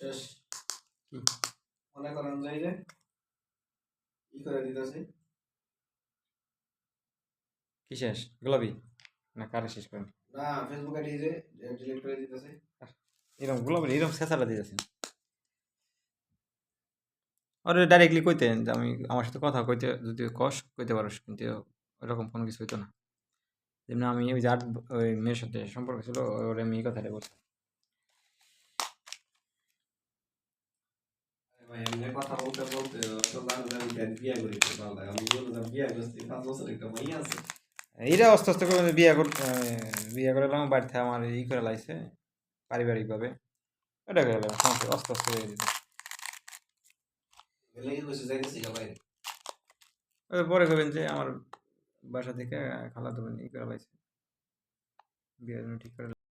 শেষ কি মনে করেন যে ই করে দিতেছে কি শেষ গোলাপি না কারে শেষ করেন না ফেসবুক আইডি যে ডিলিট করে দিতেছে এরকম গোলাপি এরকম ছেঁচাটা দিতেছেন আর ডাইরেক্টলি কইতেন যে আমি আমার সাথে কথা কইতে যদি কস কইতে পারোস কিন্তু ওরকম কোনো কিছু হইতো না যেমন আমি ওই যে ওই মেয়ের সাথে সম্পর্ক ছিল ওর আমি এই কথাটা বলছি ভাই এমনি কথা বলতে বলতে তো জানো আমি কেন বিয়ে করি তো ভালো লাগে আমি বললাম বিয়ে করছি 5 বছর একটা মাইয়া আছে এইটা আস্তে আস্তে করে বিয়ে করলাম বাড়িতে আমার ই করে লাইছে পারিবারিকভাবে এটা করে গেলাম সমস্যা আস্তে আস্তে হয়ে যেত লেগে বসে যাইতেছি ভাই পরে করবেন যে আমার বাসা থেকে খালাতো বোন ই করে লাইছে বিয়ের জন্য ঠিক করে